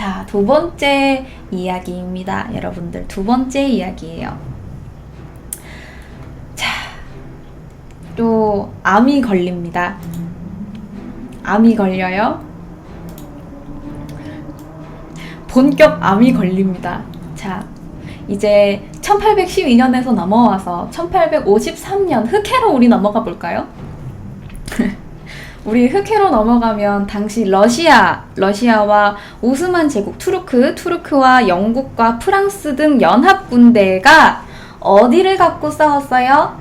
자, 두 번째 이야기입니다. 여러분들, 두 번째 이야기예요. 자, 또 암이 걸립니다. 암이 걸려요. 본격 암이 걸립니다. 자, 이제 1812년에서 넘어와서 1853년 흑해로 우리 넘어가 볼까요? 우리 흑해로 넘어가면 당시 러시아와 오스만 제국, 투르크와 영국과 프랑스 등 연합 군대가 어디를 갖고 싸웠어요?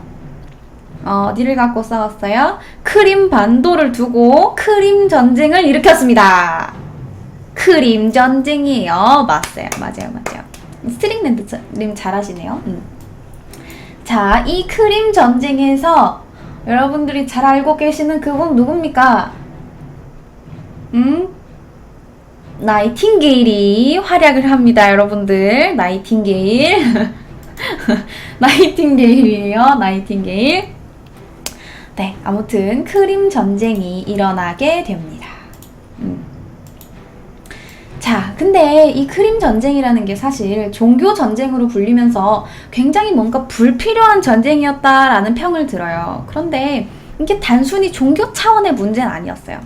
어디를 갖고 싸웠어요? 크림 반도를 두고 크림 전쟁을 일으켰습니다. 크림 전쟁이에요. 맞아요. 스트링랜드님 잘하시네요. 자, 이 크림 전쟁에서 여러분들이 잘 알고 계시는 그분 누굽니까? 나이팅게일이 활약을 합니다, 여러분들. 나이팅게일. 나이팅게일이에요, 나이팅게일. 네, 아무튼 크림 전쟁이 일어나게 됩니다. 자, 근데 이 크림 전쟁이라는 게 사실 종교 전쟁으로 불리면서 굉장히 뭔가 불필요한 전쟁이었다라는 평을 들어요. 그런데 이게 단순히 종교 차원의 문제는 아니었어요.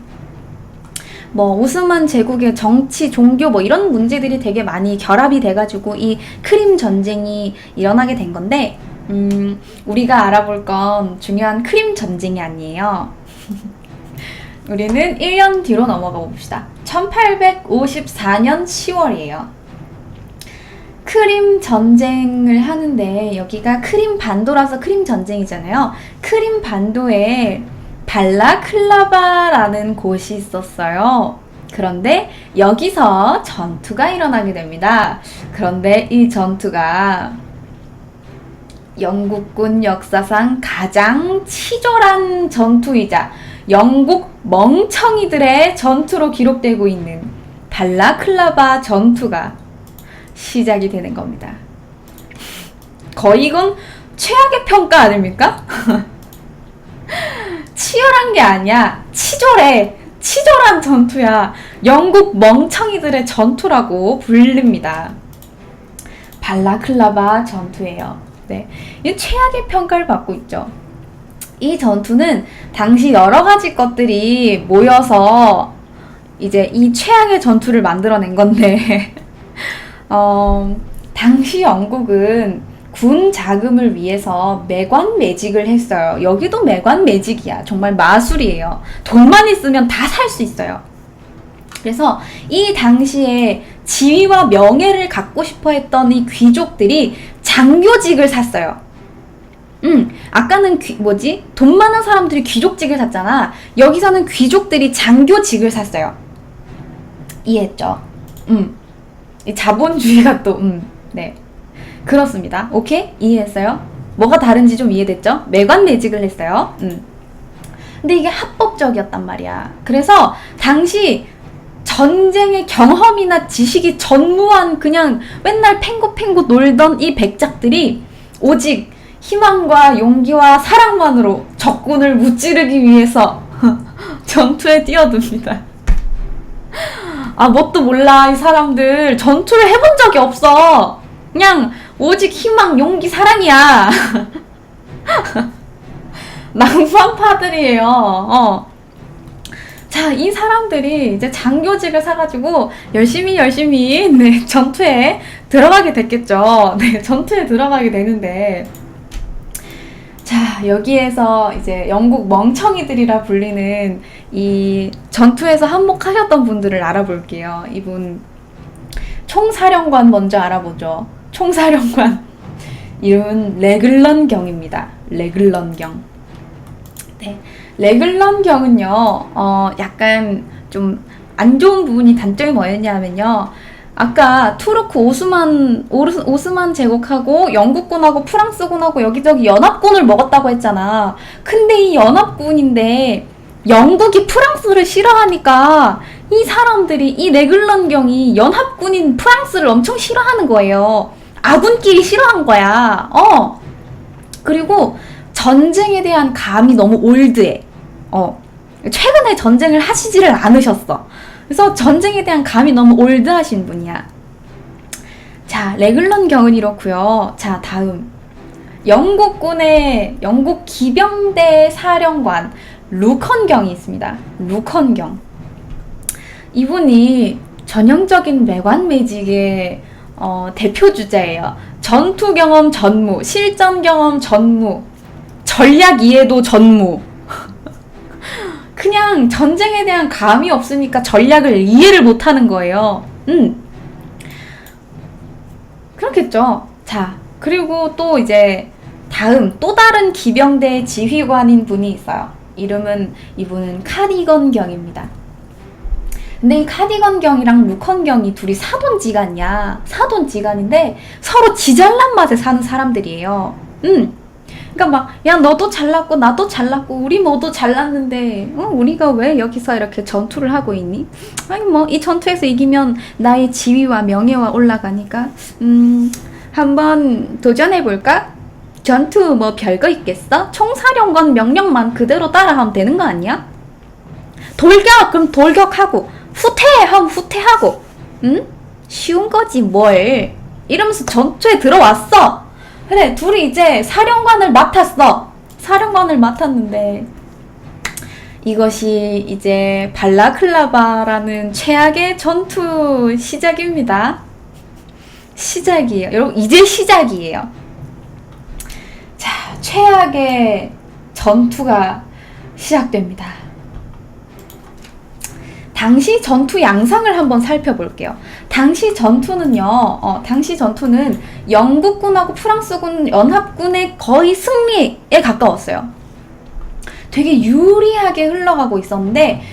뭐 오스만 제국의 정치, 종교 뭐 이런 문제들이 되게 많이 결합이 돼가지고 이 크림 전쟁이 일어나게 된 건데 우리가 알아볼 건 중요한 크림 전쟁이 아니에요. 우리는 1년 뒤로 넘어가 봅시다. 1854년 10월이에요. 크림 전쟁을 하는데 여기가 크림 반도라서 크림 전쟁이잖아요. 크림 반도에 발라클라바라는 곳이 있었어요. 그런데 여기서 전투가 일어나게 됩니다. 그런데 이 전투가 영국군 역사상 가장 치졸한 전투이자 영국 멍청이들의 전투로 기록되고 있는 발라클라바 전투가 시작이 되는 겁니다. 거의 이건 최악의 평가 아닙니까? 치열한 게 아니야. 치졸한 전투야. 영국 멍청이들의 전투라고 불립니다. 발라클라바 전투예요. 네, 이 최악의 평가를 받고 있죠. 이 전투는 당시 여러 가지 것들이 모여서 이제 이 최악의 전투를 만들어낸 건데 당시 영국은 군 자금을 위해서 매관매직을 했어요. 여기도 매관매직이야. 정말 마술이에요. 돈만 있으면 다 살 수 있어요. 그래서 이 당시에 지위와 명예를 갖고 싶어 했던 이 귀족들이 장교직을 샀어요. 아까는 돈 많은 사람들이 귀족직을 샀잖아. 여기서는 귀족들이 장교직을 샀어요. 이해했죠? 이 자본주의가 또 네, 그렇습니다. 오케이? 이해했어요? 뭐가 다른지 좀 이해됐죠? 매관매직을 했어요. 근데 이게 합법적이었단 말이야. 그래서 당시 전쟁의 경험이나 지식이 전무한 그냥 맨날 팽고팽고 놀던 이 백작들이 오직 희망과 용기와 사랑만으로 적군을 무찌르기 위해서 전투에 뛰어듭니다. 아, 뭣도 몰라. 이 사람들 전투를 해본 적이 없어. 그냥 오직 희망, 용기, 사랑이야. 낭만파들이에요. 자, 이 사람들이 이제 장교직을 사가지고 열심히 네, 전투에 들어가게 됐겠죠. 네, 전투에 들어가게 되는데, 자, 여기에서 이제 영국 멍청이들이라 불리는 이 전투에서 한몫하셨던 분들을 알아볼게요. 이분 총사령관 먼저 알아보죠. 총사령관 이름은 레글런경입니다. 레글런경. 네, 레글런경은요, 약간 좀 안 좋은 부분이 단점이 뭐였냐면요. 아까 투르크 오스만 제국하고 영국군하고 프랑스군하고 여기저기 연합군을 먹었다고 했잖아. 근데 이 연합군인데 영국이 프랑스를 싫어하니까 이 사람들이, 이 레글런경이 연합군인 프랑스를 엄청 싫어하는 거예요. 아군끼리 싫어한 거야. 그리고 전쟁에 대한 감이 너무 올드해. 최근에 전쟁을 하시지를 않으셨어. 그래서 전쟁에 대한 감이 너무 올드하신 분이야. 자, 레글런 경은 이렇고요. 자, 다음 영국군의 영국 기병대 사령관 루컨 경이 있습니다. 루컨 경. 이분이 전형적인 매관 매직의 대표 주자예요. 전투 경험 전무, 실전 경험 전무, 전략 이해도 전무. 그냥 전쟁에 대한 감이 없으니까 전략을 이해를 못하는 거예요. 그렇겠죠. 자, 그리고 또 이제 다음 또 다른 기병대 지휘관인 분이 있어요. 이분은 카디건 경입니다. 근데 이 카디건 경이랑 루컨 경이 둘이 사돈지간이야. 사돈지간인데 서로 지잘난 맛에 사는 사람들이에요. 그러니까 막, 야, 너도 잘났고 나도 잘났고 우리 모두 잘났는데 우리가 왜 여기서 이렇게 전투를 하고 있니? 아니 뭐 이 전투에서 이기면 나의 지위와 명예와 올라가니까 한번 도전해볼까? 전투 뭐 별거 있겠어? 총사령관 명령만 그대로 따라하면 되는 거 아니야? 돌격! 그럼 돌격하고 후퇴! 하면 후퇴하고 쉬운 거지 뭘. 이러면서 전투에 들어왔어. 그래, 둘이 이제 사령관을 맡았어. 사령관을 맡았는데 이것이 이제 발라클라바라는 최악의 전투 시작입니다. 시작이에요. 여러분, 이제 시작이에요. 자, 최악의 전투가 시작됩니다. 당시 전투 양상을 한번 살펴볼게요. 당시 전투는 영국군하고 프랑스군 연합군의 거의 승리에 가까웠어요. 되게 유리하게 흘러가고 있었는데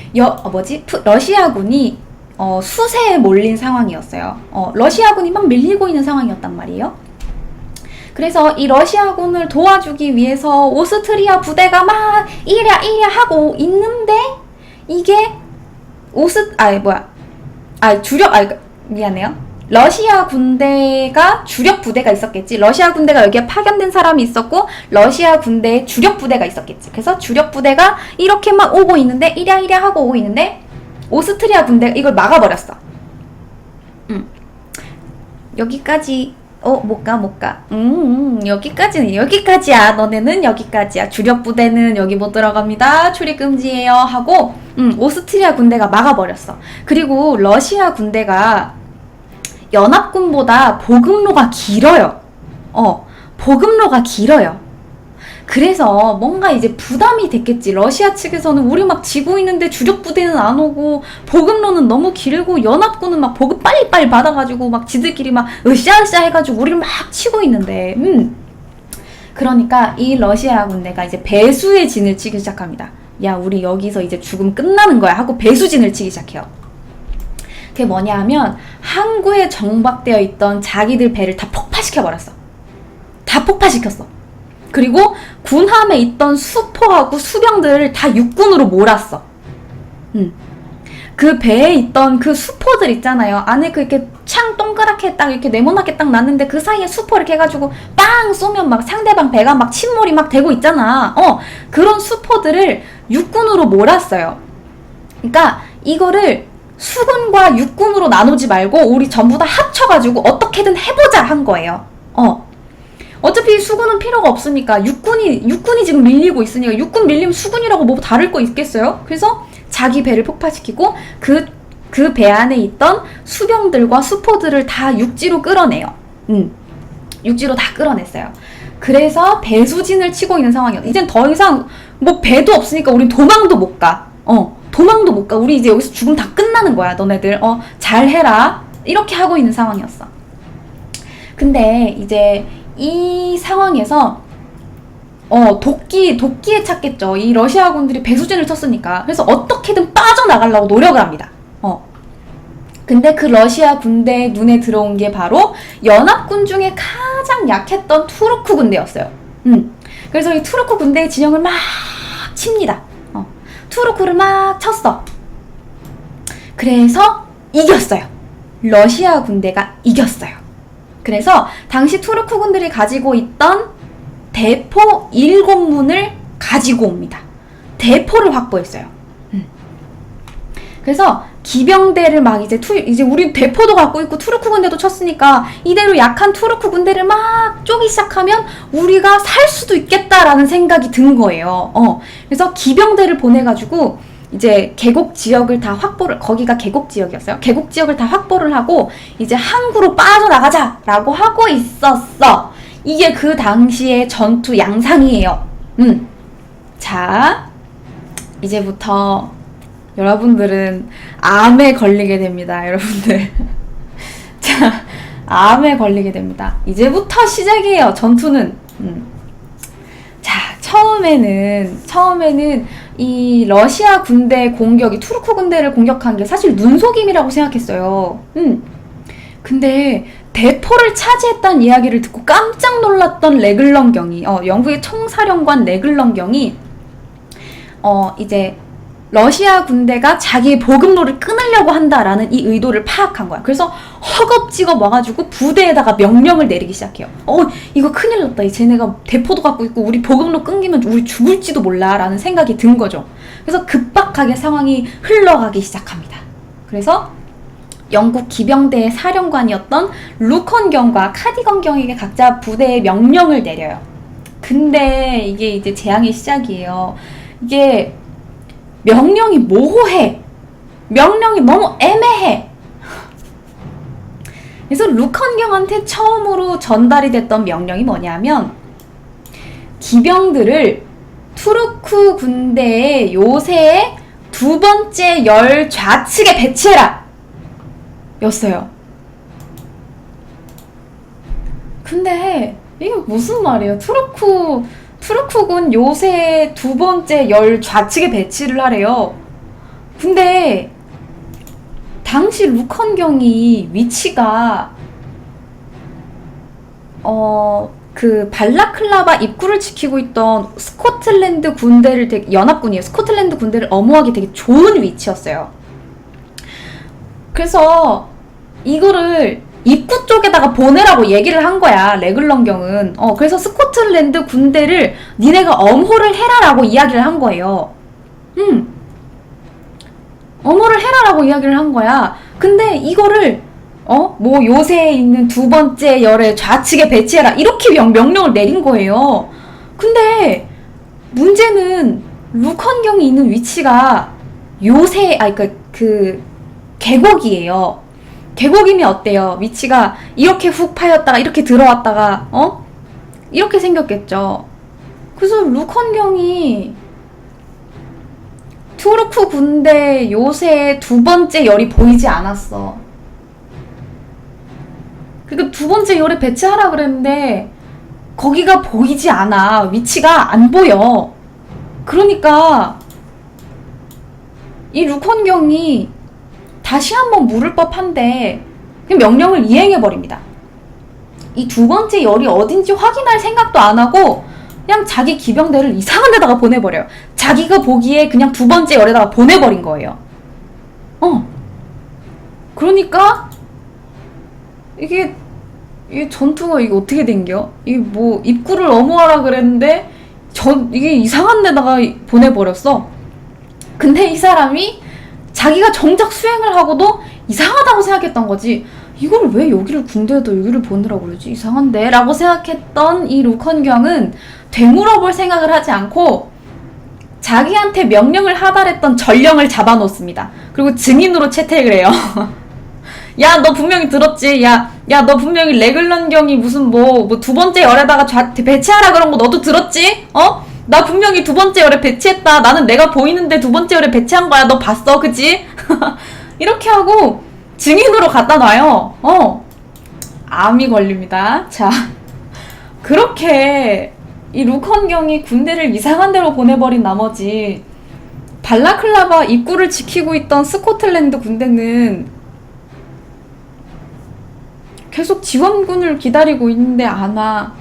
러시아군이 수세에 몰린 상황이었어요. 러시아군이 막 밀리고 있는 상황이었단 말이에요. 그래서 이 러시아군을 도와주기 위해서 오스트리아 부대가 막 이랴 하고 있는데 이게 미안해요. 러시아 군대가 주력 부대가 있었겠지. 러시아 군대가 여기에 파견된 사람이 있었고 러시아 군대의 주력 부대가 있었겠지. 그래서 주력 부대가 이렇게 막 오고 있는데 이랴 하고 오고 있는데 오스트리아 군대가 이걸 막아버렸어. 여기까지 못 가. 여기까지야. 너네는 여기까지야. 주력 부대는 여기 못 들어갑니다. 출입 금지예요. 하고 오스트리아 군대가 막아버렸어. 그리고 러시아 군대가 연합군보다 보급로가 길어요. 보급로가 길어요. 그래서 뭔가 이제 부담이 됐겠지. 러시아 측에서는 우리 막 지고 있는데 주력 부대는 안 오고 보급로는 너무 길고 연합군은 막 보급 빨리빨리 받아가지고 막 지들끼리 막 으쌰으쌰 해가지고 우리를 막 치고 있는데 그러니까 이 러시아 군대가 이제 배수의 진을 치기 시작합니다. 야, 우리 여기서 이제 죽음 끝나는 거야 하고 배수진을 치기 시작해요. 그게 뭐냐 하면 항구에 정박되어 있던 자기들 배를 다 폭파시켜버렸어. 다 폭파시켰어. 그리고 군함에 있던 수포하고 수병들을 다 육군으로 몰았어. 그 배에 있던 그 수포들 있잖아요. 안에 그 이렇게 창 동그랗게 딱 이렇게 네모나게 딱 났는데 그 사이에 수포 이렇게 해가지고 빵 쏘면 막 상대방 배가 막 침몰이 막 되고 있잖아. 그런 수포들을 육군으로 몰았어요. 그러니까 이거를 수군과 육군으로 나누지 말고 우리 전부 다 합쳐가지고 어떻게든 해보자 한 거예요. 어차피 수군은 필요가 없으니까 육군이 지금 밀리고 있으니까 육군 밀리면 수군이라고 뭐 다를 거 있겠어요? 그래서 자기 배를 폭파시키고 그 배 안에 있던 수병들과 수포들을 다 육지로 끌어내요. 육지로 다 끌어냈어요. 그래서 배수진을 치고 있는 상황이에요. 이젠 더 이상 뭐 배도 없으니까 우린 도망도 못 가. 도망도 못 가. 우리 이제 여기서 죽으면 다 끝나는 거야. 너네들 잘해라. 이렇게 하고 있는 상황이었어. 근데 이제 이 상황에서 도끼에 찾겠죠. 이 러시아군들이 배수진을 쳤으니까. 그래서 어떻게든 빠져나가려고 노력을 합니다. 근데 그 러시아 군대의 눈에 들어온 게 바로 연합군 중에 가장 약했던 투르크 군대였어요. 그래서 이 투르크 군대의 진영을 막 칩니다. 투르크를 막 쳤어. 그래서 이겼어요. 러시아 군대가 이겼어요. 그래서 당시 투르크 군들이 가지고 있던 대포 7문을 가지고 옵니다. 대포를 확보했어요. 그래서 기병대를 막 이제 우리 대포도 갖고 있고 투르크 군대도 쳤으니까 이대로 약한 투르크 군대를 막 쪼기 시작하면 우리가 살 수도 있겠다라는 생각이 든 거예요. 그래서 기병대를 보내가지고 이제 계곡 지역을 다 확보를, 거기가 계곡 지역이었어요. 계곡 지역을 다 확보를 하고 이제 항구로 빠져나가자라고 하고 있었어. 이게 그 당시의 전투 양상이에요. 자, 이제부터 여러분들은 암에 걸리게 됩니다. 여러분들. 자, 암에 걸리게 됩니다. 이제부터 시작이에요. 전투는. 자, 처음에는 이 러시아 군대 공격이 투르크 군대를 공격한 게 사실 눈속임이라고 생각했어요. 근데 대포를 차지했다는 이야기를 듣고 깜짝 놀랐던 레글런 경이, 영국의 총사령관 레글런 경이 이제 러시아 군대가 자기의 보급로를 끊으려고 한다라는 이 의도를 파악한 거야. 그래서 허겁지겁 와가지고 부대에다가 명령을 내리기 시작해요. 이거 큰일 났다. 쟤네가 대포도 갖고 있고 우리 보급로 끊기면 우리 죽을지도 몰라 라는 생각이 든 거죠. 그래서 급박하게 상황이 흘러가기 시작합니다. 그래서 영국 기병대의 사령관이었던 루컨경과 카디건경에게 각자 부대의 명령을 내려요. 근데 이게 이제 재앙의 시작이에요. 이게 명령이 모호해. 명령이 너무 애매해. 그래서 루컨경한테 처음으로 전달이 됐던 명령이 뭐냐면 기병들을 투르크 군대의 요새의 두 번째 열 좌측에 배치해라 였어요. 근데 이게 무슨 말이에요? 투르크군 요새 두 번째 열 좌측에 배치를 하래요. 근데 당시 루컨경이 위치가 그 발라클라바 입구를 지키고 있던 스코틀랜드 군대를 되게 연합군이에요. 스코틀랜드 군대를 엄호하기 되게 좋은 위치였어요. 그래서 이거를 입구 쪽에다가 보내라고 얘기를 한 거야, 레글런경은. 그래서 스코틀랜드 군대를 니네가 엄호를 해라라고 이야기를 한 거예요. 엄호를 해라라고 이야기를 한 거야. 근데 이거를 뭐 요새에 있는 두 번째 열의 좌측에 배치해라 이렇게 명령을 내린 거예요. 근데 문제는 루컨경이 있는 위치가 그러니까 그 계곡이에요. 계곡이면 어때요? 위치가 이렇게 훅 파였다가 이렇게 들어왔다가 이렇게 생겼겠죠. 그래서 루컨경이 투르크 군대 요새 두 번째 열이 보이지 않았어. 그러니까 두 번째 열에 배치하라 그랬는데 거기가 보이지 않아. 위치가 안 보여. 그러니까 이 루컨경이 다시 한번 물을 법한데 그냥 명령을 이행해버립니다. 이 두 번째 열이 어딘지 확인할 생각도 안 하고 그냥 자기 기병대를 이상한 데다가 보내버려요. 자기가 보기에 그냥 두 번째 열에다가 보내버린 거예요. 그러니까 이게 전투가 이게 어떻게 된겨? 이게 뭐 입구를 엄호하라 그랬는데 이게 이상한 데다가 보내버렸어. 근데 이 사람이 자기가 정작 수행을 하고도 이상하다고 생각했던 거지. 이걸 왜 여기를 군대에다 여기를 보내라고 그러지? 이상한데? 라고 생각했던 이 루컨경은 되물어볼 생각을 하지 않고 자기한테 명령을 하달했던 전령을 잡아놓습니다. 그리고 증인으로 채택을 해요. 야, 너 분명히 들었지? 야, 너 분명히 레글런경이 무슨 뭐 두 번째 열에다가 배치하라 그런 거 너도 들었지? 나 분명히 두 번째 열에 배치했다. 나는 내가 보이는데 두 번째 열에 배치한 거야. 너 봤어, 그지? 이렇게 하고 증인으로 갖다 놔요. 암이 걸립니다. 자, 그렇게 이 루컨경이 군대를 이상한 데로 보내버린 나머지 발라클라바 입구를 지키고 있던 스코틀랜드 군대는 계속 지원군을 기다리고 있는데 안 와.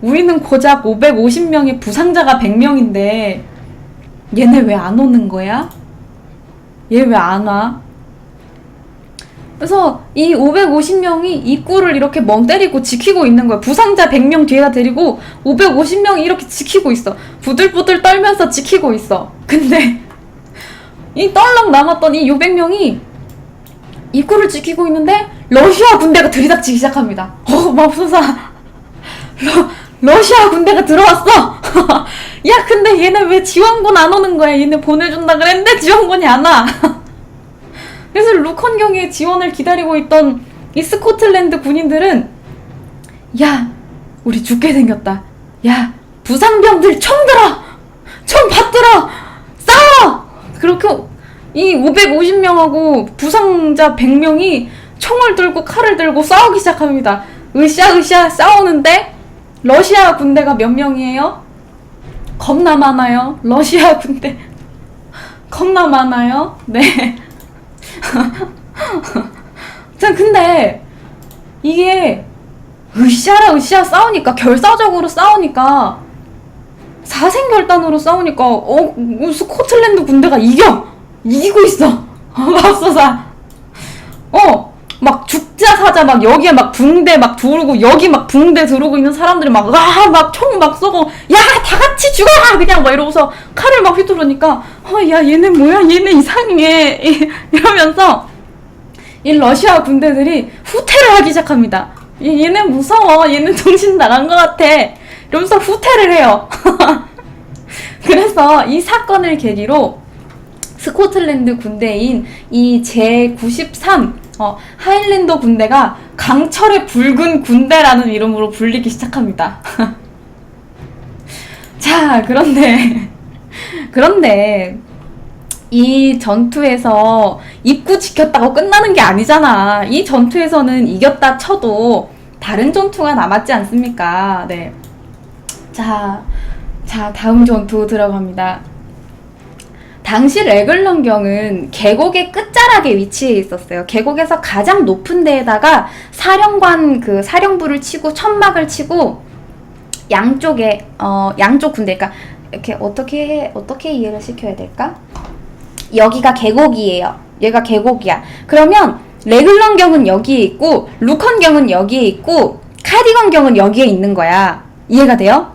우리는 고작 550명의 부상자가 100명인데 얘네 왜 안 오는 거야? 얘 왜 안 와? 그래서 이 550명이 입구를 이렇게 멍 때리고 지키고 있는 거야. 부상자 100명 뒤에다 데리고 550명이 이렇게 지키고 있어. 부들부들 떨면서 지키고 있어. 근데 이 떨렁 남았던 이 600명이 입구를 지키고 있는데 러시아 군대가 들이닥치기 시작합니다. 맙소사. 러시아 군대가 들어왔어. 야, 근데 얘네 왜 지원군 안 오는 거야? 얘네 보내준다 그랬는데 지원군이 안 와. 그래서 루컨경의 지원을 기다리고 있던 이 스코틀랜드 군인들은, 야, 우리 죽게 생겼다. 야, 부상병들 총 들어! 총 받들어! 싸워! 그렇게 이 550명하고 부상자 100명이 총을 들고 칼을 들고 싸우기 시작합니다. 으쌰으쌰 싸우는데 러시아 군대가 몇 명이에요? 겁나 많아요. 러시아 군대 겁나 많아요. 네. 자, 근데 이게 으쌰라 으쌰 싸우니까, 결사적으로 싸우니까, 사생결단으로 싸우니까 스코틀랜드 군대가 이기고 있어. 맙소사. 막 죽자 사자 막 여기에 막 붕대 막 두르고, 여기 막 붕대 두르고 있는 사람들이 막 총 막 쏘고, 야, 다 같이 죽어라 그냥 막 이러고서 칼을 막 휘두르니까, 야, 얘네 뭐야, 얘네 이상해 이러면서 이 러시아 군대들이 후퇴를 하기 시작합니다. 얘네 무서워, 얘네 정신 나간 것 같아 이러면서 후퇴를 해요. 그래서 이 사건을 계기로 스코틀랜드 군대인 이 제93 하일랜더 군대가 강철의 붉은 군대라는 이름으로 불리기 시작합니다. 자, 그런데 이 전투에서 입구 지켰다고 끝나는 게 아니잖아. 이 전투에서는 이겼다 쳐도 다른 전투가 남았지 않습니까? 네. 자, 다음 전투 들어갑니다. 당시 레글런경은 계곡의 끝자락에 위치해 있었어요. 계곡에서 가장 높은 데에다가 사령부를 치고 천막을 치고 양쪽 군대, 그러니까 이렇게 어떻게 이해를 시켜야 될까? 여기가 계곡이에요. 얘가 계곡이야. 그러면 레글런경은 여기에 있고, 루컨경은 여기에 있고, 카디건경은 여기에 있는 거야. 이해가 돼요?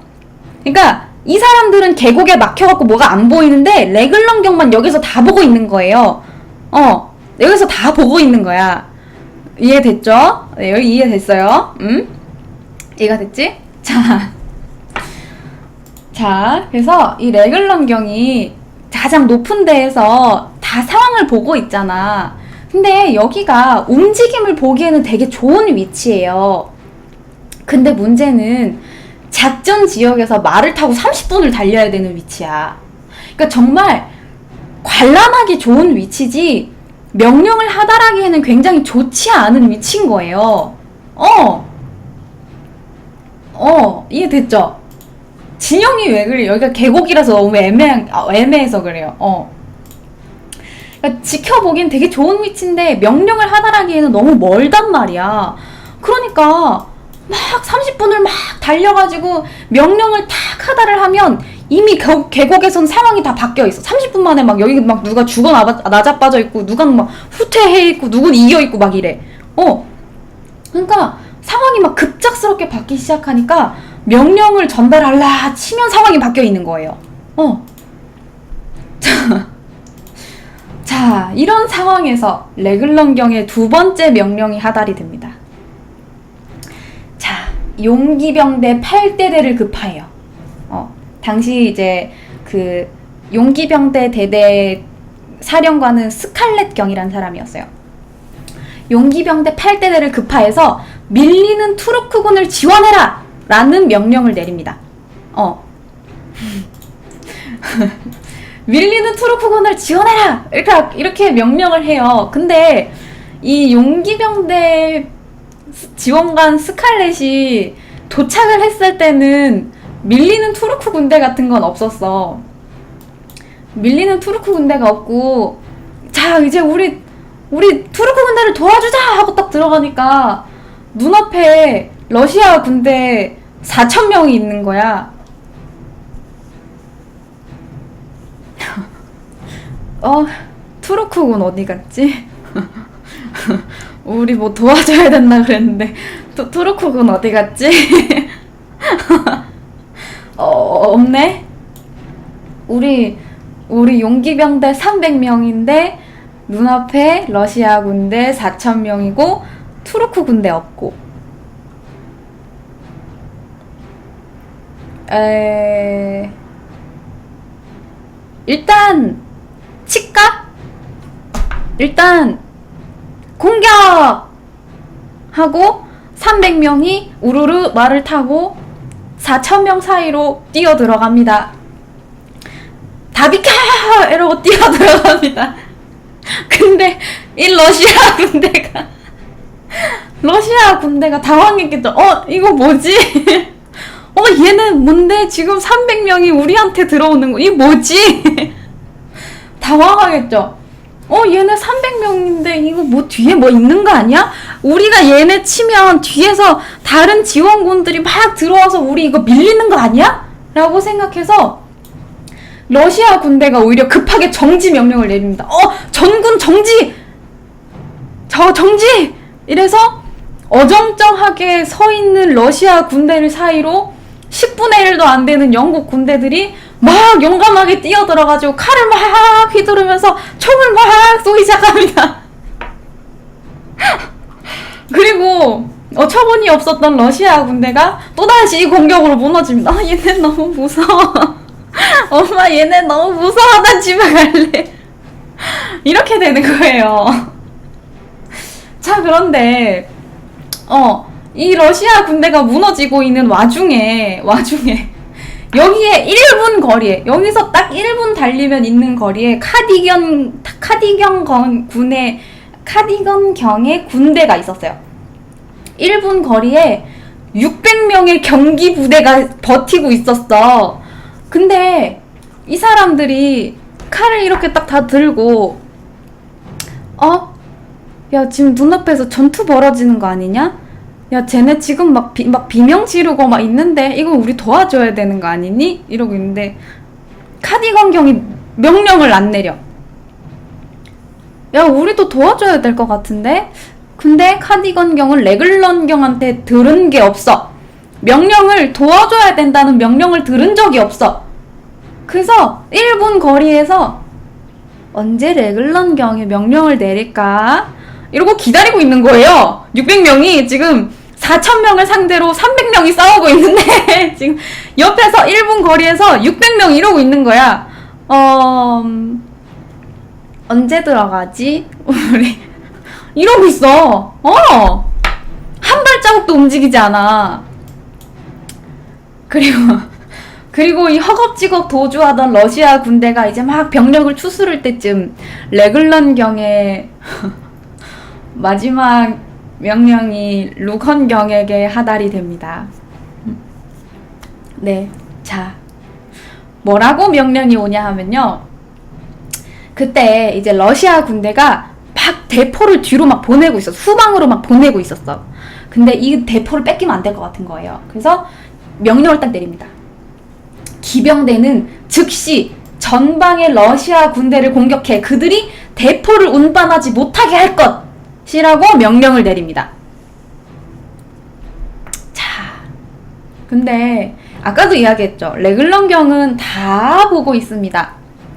그러니까 이 사람들은 계곡에 막혀갖고 뭐가 안 보이는데 레글런경만 여기서 다 보고 있는 거예요. 여기서 다 보고 있는 거야. 이해됐죠? 네, 여기 이해됐어요? 이해가 됐지? 자, 그래서 이 레글런경이 가장 높은 데에서 다 상황을 보고 있잖아. 근데 여기가 움직임을 보기에는 되게 좋은 위치예요. 근데 문제는 작전 지역에서 말을 타고 30분을 달려야 되는 위치야. 그러니까 정말 관람하기 좋은 위치지 명령을 하달하기에는 굉장히 좋지 않은 위치인 거예요. 이해됐죠? 진영이 왜 그래? 여기가 계곡이라서 너무 애매해서 그래요. 그러니까 지켜보기엔 되게 좋은 위치인데 명령을 하달하기에는 너무 멀단 말이야. 그러니까 막 30분을 막 달려가지고 명령을 탁 하달을 하면 이미 계곡에선 상황이 다 바뀌어 있어. 30분 만에 막 여기 막 누가 죽어 나자빠져 있고, 누가는 막 후퇴해 있고, 누군 이겨 있고 막 이래. 그러니까 상황이 막 급작스럽게 바뀌기 시작하니까 명령을 전달할라 치면 상황이 바뀌어 있는 거예요. 자, 이런 상황에서 레글런경의 두 번째 명령이 하달이 됩니다. 자, 용기병대 8대대를 급파해요. 당시 이제 그 용기병대 대대 사령관은 스칼렛경이라는 사람이었어요. 용기병대 8대대를 급파해서 밀리는 투르크군을 지원해라! 라는 명령을 내립니다. 밀리는 투르크군을 지원해라! 이렇게 명령을 해요. 근데 이 용기병대 지원관 스칼렛이 도착을 했을 때는 밀리는 투르크 군대 같은 건 없었어. 밀리는 투르크 군대가 없고, 자, 이제 우리 투르크 군대를 도와주자! 하고 딱 들어가니까 눈앞에 러시아 군대 4,000명이 있는 거야. 투르크군 어디 갔지? 우리 뭐 도와줘야 된다 그랬는데 투르크군 어디 갔지? 없네? 우리 용기병대 300명인데 눈앞에 러시아 군대 4,000명이고 투르크 군대 없고. 일단 칠까? 일단 공격! 하고 300명이 우르르 말을 타고 4,000명 사이로 뛰어 들어갑니다. 다 비켜! 이러고 뛰어 들어갑니다. 근데 이 러시아 군대가 당황했겠죠. 이거 뭐지? 얘는 뭔데 지금 300명이 우리한테 들어오는 거, 이게 뭐지? 당황하겠죠. 얘네 300명인데 이거 뭐 뒤에 뭐 있는 거 아니야? 우리가 얘네 치면 뒤에서 다른 지원군들이 막 들어와서 우리 이거 밀리는 거 아니야? 라고 생각해서 러시아 군대가 오히려 급하게 정지 명령을 내립니다. 전군 정지! 정지! 이래서 어정쩡하게 서 있는 러시아 군대를 사이로 10분의 1도 안 되는 영국 군대들이 막 용감하게 뛰어들어가지고 칼을 막 휘두르면서 총을 막 쏘기 시작합니다. 그리고 어처구니 없었던 러시아 군대가 또다시 공격으로 무너집니다. 얘네 너무 무서워. 엄마 얘네 너무 무서워. 난 집에 갈래. 이렇게 되는 거예요. 자, 그런데 이 러시아 군대가 무너지고 있는 와중에 여기에 1분 거리에, 여기서 딱 1분 달리면 있는 거리에 카디건경의 군대가 있었어요. 1분 거리에 600명의 경기 부대가 버티고 있었어. 근데 이 사람들이 칼을 이렇게 딱 다 들고 야, 지금 눈앞에서 전투 벌어지는 거 아니냐? 야, 쟤네 지금 막 비명 지르고 막 있는데 이거 우리 도와줘야 되는 거 아니니? 이러고 있는데 카디건경이 명령을 안 내려. 야, 우리도 도와줘야 될 것 같은데? 근데 카디건경은 레글런경한테 들은 게 없어. 명령을 도와줘야 된다는 명령을 들은 적이 없어. 그래서 1분 거리에서 언제 레글런경이 명령을 내릴까? 이러고 기다리고 있는 거예요. 600명이 지금 4,000명을 상대로 300명이 싸우고 있는데 지금 옆에서 1분 거리에서 600명이 이러고 있는 거야. 언제 들어가지? 우리 이러고 있어. 한 발자국도 움직이지 않아. 그리고 이 허겁지겁 도주하던 러시아 군대가 이제 막 병력을 추스를 때쯤 레글런경의 마지막 명령이 루컨경에게 하달이 됩니다. 네, 자, 뭐라고 명령이 오냐 하면요, 그때 이제 러시아 군대가 막 대포를 뒤로 막 보내고 있었어. 후방으로 막 보내고 있었어. 근데 이 대포를 뺏기면 안 될 것 같은 거예요. 그래서 명령을 딱 내립니다. 기병대는 즉시 전방의 러시아 군대를 공격해 그들이 대포를 운반하지 못하게 할 것이라고 명령을 내립니다. 자, 근데 아까도 이야기했죠. 레글런경은 다 보고 있습니다.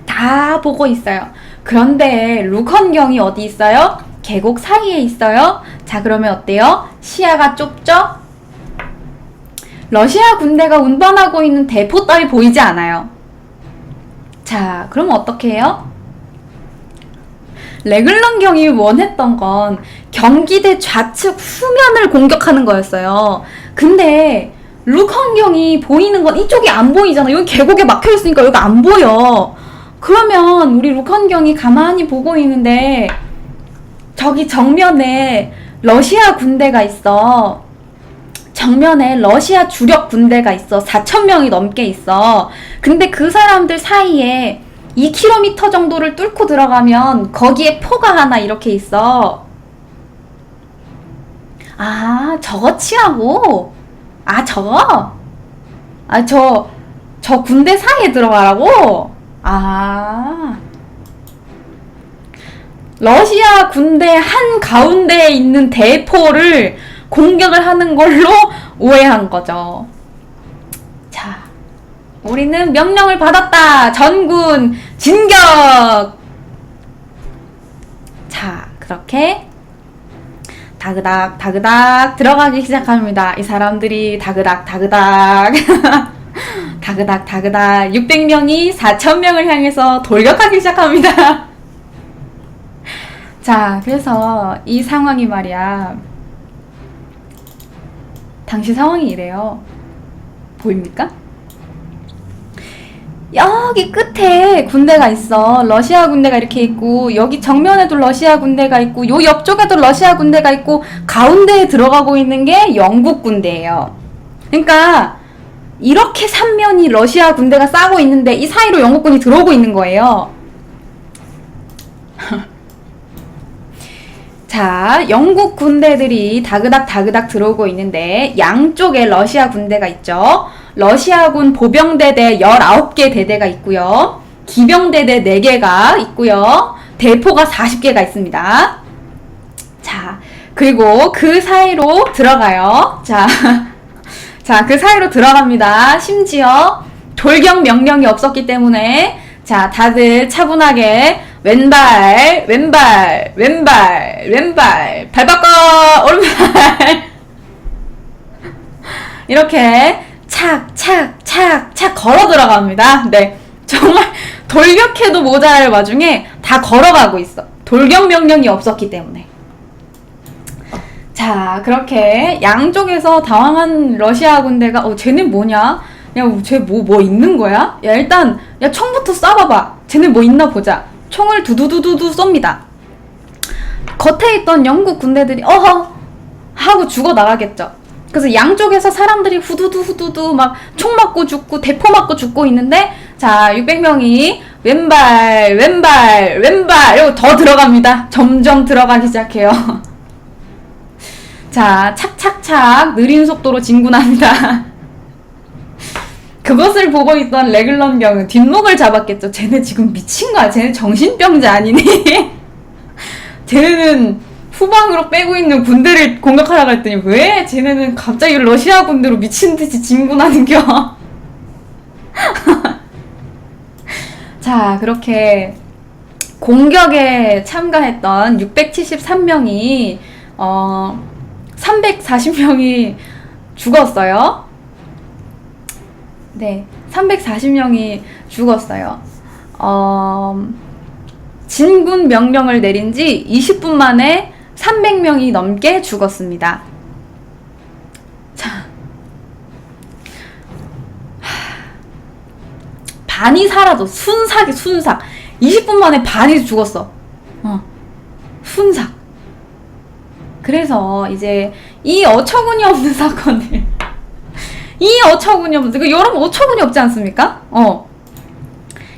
다 보고 있어요. 그런데 루컨경이 어디 있어요? 계곡 사이에 있어요. 자, 그러면 어때요? 시야가 좁죠? 러시아 군대가 운반하고 있는 대포 따위 보이지 않아요. 자, 그럼 어떻게 해요? 레글런경이 원했던 건 경기대 좌측 후면을 공격하는 거였어요. 근데 루컨경이 보이는 건 이쪽이 안 보이잖아. 여기 계곡에 막혀있으니까 여기 안 보여. 그러면 우리 루컨경이 가만히 보고 있는데 저기 정면에 러시아 군대가 있어. 정면에 러시아 주력 군대가 있어. 4,000명이 넘게 있어. 근데 그 사람들 사이에 2km 정도를 뚫고 들어가면 거기에 포가 하나 이렇게 있어. 아, 저거 치라고? 아, 저거? 아, 저 군대 사이에 들어가라고? 아. 러시아 군대 한 가운데에 있는 대포를 공격을 하는 걸로 오해한 거죠. 자, 우리는 명령을 받았다. 전군 진격! 자, 그렇게 다그닥 다그닥 들어가기 시작합니다. 이 사람들이 다그닥 다그닥 다그닥 다그닥 600명이 4,000명을 향해서 돌격하기 시작합니다. 자, 그래서 이 상황이 말이야. 당시 상황이 이래요. 보입니까? 여기 끝에 군대가 있어. 러시아 군대가 이렇게 있고, 여기 정면에도 러시아 군대가 있고, 요 옆쪽에도 러시아 군대가 있고, 가운데에 들어가고 있는 게 영국 군대예요. 그러니까 이렇게 3면이 러시아 군대가 싸고 있는데 이 사이로 영국군이 들어오고 있는 거예요. 자, 영국 군대들이 다그닥 다그닥 들어오고 있는데 양쪽에 러시아 군대가 있죠. 러시아군 보병대대 19개 대대가 있고요. 기병대대 4개가 있고요. 대포가 40개가 있습니다. 자, 그리고 그 사이로 들어가요. 자, 자, 그 사이로 들어갑니다. 심지어 돌격 명령이 없었기 때문에 자, 다들 차분하게 왼발, 왼발, 왼발, 왼발, 발 바꿔, 오른발 이렇게 착, 착, 착, 착 걸어 들어갑니다. 네, 정말 돌격해도 모자랄 와중에 다 걸어가고 있어. 돌격 명령이 없었기 때문에. 자, 그렇게 양쪽에서 당황한 러시아 군대가 쟤네 뭐냐? 야, 쟤 뭐 있는 거야? 야, 일단 야, 총부터 쏴봐봐. 쟤네 뭐 있나 보자. 총을 두두두두두 쏩니다. 겉에 있던 영국 군대들이 어허 하고 죽어 나가겠죠. 그래서 양쪽에서 사람들이 후두두 후두두 막 총 맞고 죽고 대포 맞고 죽고 있는데 자, 600명이 왼발 왼발 왼발 이러고 더 들어갑니다. 점점 들어가기 시작해요. 자, 착착착 느린 속도로 진군합니다. 그것을 보고 있던 레글런 병은 뒷목을 잡았겠죠. 쟤네 지금 미친 거야. 쟤네 정신병자 아니니? 쟤네는 후방으로 빼고 있는 군대를 공격하라고 했더니 왜 쟤네는 갑자기 러시아 군대로 미친듯이 진군하는겨? 자, 그렇게 공격에 참가했던 673명이 340명이 죽었어요. 네, 340명이 죽었어요. 진군 명령을 내린 지 20분 만에 300명이 넘게 죽었습니다. 자, 반이 사라져. 순삭이 순삭. 20분 만에 반이 죽었어. 순삭. 그래서 이제 이 어처구니 없는 사건을 이 어처구니 없는, 여러분 어처구니 없지 않습니까?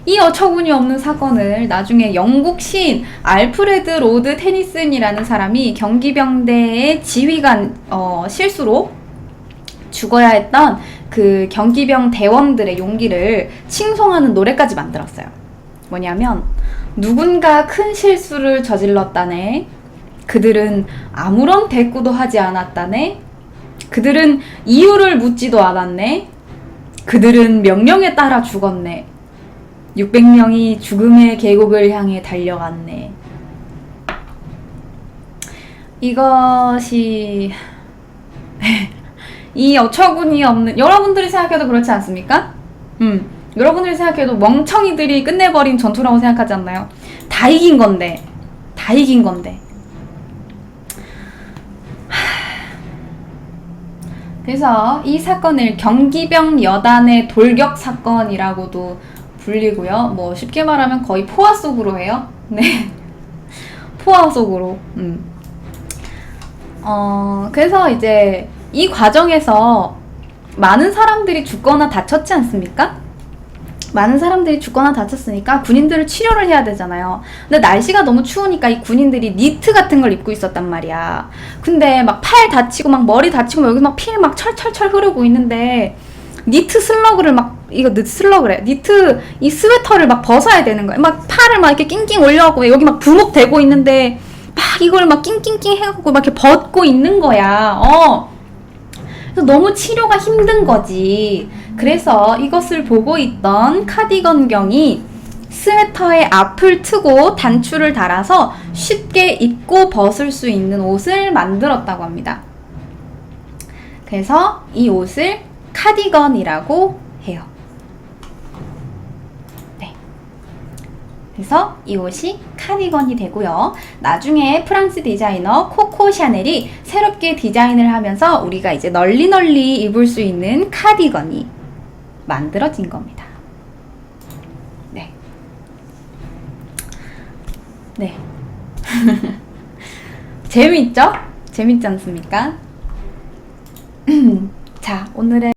이 어처구니 없는 사건을 나중에 영국 시인 알프레드 로드 테니슨이라는 사람이 경기병대의 지휘관 실수로 죽어야 했던 그 경기병 대원들의 용기를 칭송하는 노래까지 만들었어요. 뭐냐면 누군가 큰 실수를 저질렀다네. 그들은 아무런 대꾸도 하지 않았다네. 그들은 이유를 묻지도 않았네. 그들은 명령에 따라 죽었네. 600명이 죽음의 계곡을 향해 달려갔네. 이것이 이 어처구니 없는, 여러분들이 생각해도 그렇지 않습니까? 여러분들이 생각해도 멍청이들이 끝내버린 전투라고 생각하지 않나요? 다 이긴 건데. 다 이긴 건데. 그래서 이 사건을 경기병 여단의 돌격 사건이라고도 불리고요. 뭐 쉽게 말하면 거의 포화 속으로 해요. 네, 포화 속으로. 그래서 이제 이 과정에서 많은 사람들이 죽거나 다쳤지 않습니까? 많은 사람들이 죽거나 다쳤으니까 군인들을 치료를 해야 되잖아요. 근데 날씨가 너무 추우니까 이 군인들이 니트 같은 걸 입고 있었단 말이야. 근데 막 팔 다치고 막 머리 다치고 막 여기서 막 피 막 철철철 흐르고 있는데 니트 슬러그를 막, 이거 슬러그래. 니트 이 스웨터를 막 벗어야 되는 거야. 막 팔을 막 이렇게 낑낑 올려갖고 여기 막 부목 대고 있는데 막 이걸 막 낑낑낑 해갖고 막 이렇게 벗고 있는 거야. 그래서 너무 치료가 힘든 거지. 그래서 이것을 보고 있던 카디건 경이 스웨터의 앞을 트고 단추를 달아서 쉽게 입고 벗을 수 있는 옷을 만들었다고 합니다. 그래서 이 옷을 카디건이라고 해요. 네. 그래서 이 옷이 카디건이 되고요. 나중에 프랑스 디자이너 코코 샤넬이 새롭게 디자인을 하면서 우리가 이제 널리 입을 수 있는 카디건이 만들어진 겁니다. 네. 네. 재미있죠? 재밌지 않습니까? 자, 오늘은